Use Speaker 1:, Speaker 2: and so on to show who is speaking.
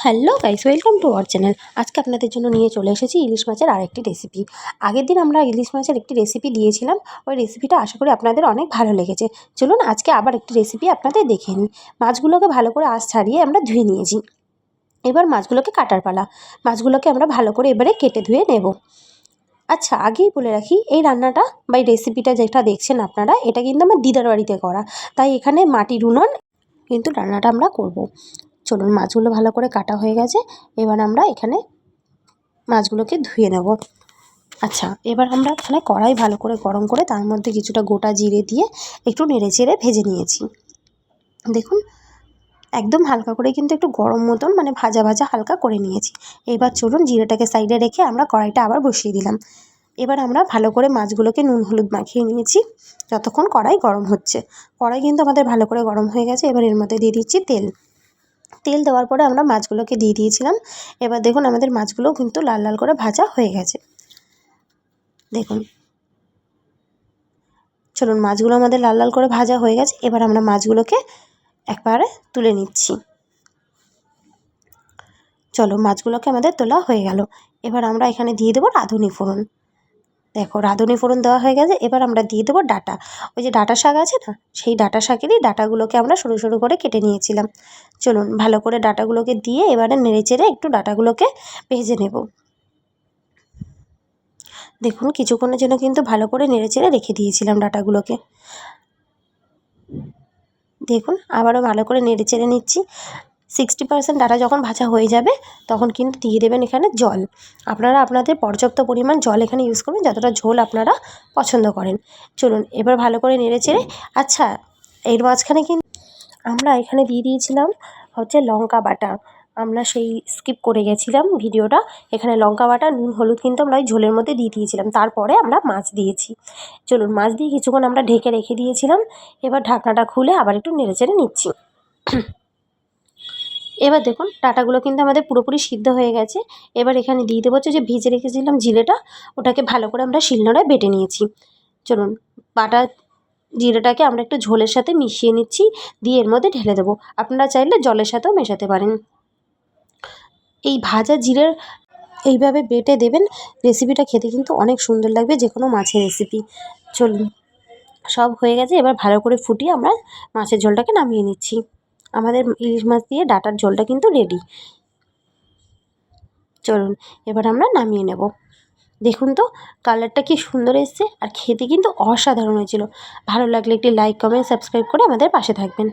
Speaker 1: Hello guys, welcome to our channel. আজকে আপনাদের জন্য নিয়ে চলে এসেছি ইলিশ মাছের আরেকটি রেসিপি। আগের দিন আমরা ইলিশ মাছের একটি রেসিপি দিয়েছিলাম। ওই রেসিপিটা আশা করি আপনাদের অনেক ভালো লেগেছে। চলুন আজকে আবার একটি রেসিপি আপনাদের দেখে নিই। মাছগুলোকে ভালো করে আঁশ ছাড়িয়ে আমরা ধুয়ে নিয়েছি। এবার মাছগুলোকে কাটার পালা। মাছগুলোকে আমরা ভালো করে এবারে কেটে ধুয়ে নেব। আচ্ছা, আগেই বলে রাখি, এই রান্নাটা বা এই রেসিপিটা যেটা দেখছেন আপনারা, এটা কিন্তু আমার দিদার বাড়িতে করা। তাই এখানে মাটির উনুন কিন্তু রান্নাটা আমরা করব। চলুন, মাছগুলো ভালো করে কাটা হয়ে গেছে। এবার আমরা এখানে মাছগুলোকে ধুয়ে নেব। আচ্ছা, এবার আমরা এখানে কড়াই ভালো করে গরম করে তার মধ্যে কিছুটা গোটা জিরে দিয়ে একটু নেড়েচেড়ে ভেজে নিয়েছি। দেখুন, একদম হালকা করে কিন্তু একটু গরম মতন মানে ভাজা ভাজা হালকা করে নিয়েছি। এবার চলুন, জিরেটাকে সাইডে রেখে আমরা কড়াইটা আবার বসিয়ে দিলাম। এবার আমরা ভালো করে মাছগুলোকে নুন হলুদ মাখিয়ে নিয়েছি যতক্ষণ কড়াই গরম হচ্ছে। কড়াই কিন্তু আমাদের ভালো করে গরম হয়ে গেছে। এবার এর মধ্যে দিয়ে দিচ্ছি তেল। তেল দেওয়ার পরে আমরা মাছগুলোকে দিয়ে দিয়েছিলাম। এবার দেখুন, আমাদের মাছগুলোও কিন্তু লাল লাল করে ভাজা হয়ে গেছে। দেখুন, চলুন, মাছগুলো আমাদের লাল লাল করে ভাজা হয়ে গেছে। এবার আমরা মাছগুলোকে একবারে তুলে নিচ্ছি। চলো, মাছগুলোকে আমাদের তোলা হয়ে গেল। এবার আমরা এখানে দিয়ে দেবো রাঁধুনি ফোড়ন। দেখো, রাঁধুনি ফোড়ন দেওয়া হয়ে গেছে। এবার আমরা দিয়ে দেবো ডাঁটা। ওই যে ডাঁটা শাক আছে না, সেই ডাঁটা শাকেরই ডাঁটাগুলোকে আমরা সরু সরু করে কেটে নিয়েছিলাম। চলুন, ভালো করে ডাঁটাগুলোকে দিয়ে এবারে নেড়েচেড়ে একটু ডাঁটাগুলোকে ভেজে নেব। দেখুন, কিছুক্ষণের জন্য কিন্তু ভালো করে নেড়েচেড়ে রেখে দিয়েছিলাম ডাঁটাগুলোকে। দেখুন, আবারও ভালো করে নেড়েচেড়ে নিচ্ছি। 60% ডাঁটা যখন ভাজা হয়ে যাবে তখন কিন্তু দিয়ে দেবেন এখানে জল। আপনারা আপনাদের পর্যাপ্ত পরিমাণ জল এখানে ইউজ করবেন, যতটা ঝোল আপনারা পছন্দ করেন। চলুন, এবার ভালো করে নেড়েচেড়ে, আচ্ছা, এর মাঝখানে কিন্তু আমরা এখানে দিয়ে দিয়েছিলাম হচ্ছে লঙ্কা বাটা। আমরা সেই স্কিপ করে গেছিলাম ভিডিওটা। এখানে লঙ্কা বাটা, নুন হলুদ কিন্তু আমরা ওই ঝোলের মধ্যে দিয়ে দিয়েছিলাম। তারপরে আমরা মাছ দিয়েছি। চলুন, মাছ দিয়ে কিছুক্ষণ আমরা ঢেকে রেখে দিয়েছিলাম। এবার ঢাকনাটা খুলে আবার একটু নেড়েচেড়ে নিচ্ছি। এবার দেখুন, ডাঁটাগুলো কিন্তু আমাদের পুরোপুরি সিদ্ধ হয়ে গেছে। এবার এখানে দিয়ে দেবো হচ্ছে যে ভেজে রেখেছিলাম জিরেটা, ওটাকে ভালো করে আমরা শিলনোড়ায় বেটে নিয়েছি। চলুন, বাটা জিরেটাকে আমরা একটু ঝোলের সাথে মিশিয়ে নিচ্ছি, দিয়ে এর মধ্যে ঢেলে দেবো। আপনারা চাইলে জলের সাথেও মেশাতে পারেন। এই ভাজা জিরের এইভাবে বেটে দেবেন, রেসিপিটা খেতে কিন্তু অনেক সুন্দর লাগবে, যে কোনো মাছের রেসিপি। চলুন, সব হয়ে গেছে। এবার ভালো করে ফুটিয়ে আমরা মাছের ঝোলটাকে নামিয়ে নিচ্ছি। আমাদের ইলিশ মাছ দিয়ে ডাঁটার ঝোলটা কিন্তু রেডি। চলুন, এবার আমরা নামিয়ে নেব। দেখুন তো, কালারটা কি সুন্দর এসছে, আর খেতে কিন্তু অসাধারণ হয়েছিল। ভালো লাগলে একটি লাইক, কমেন্ট, সাবস্ক্রাইব করে আমাদের পাশে থাকবেন।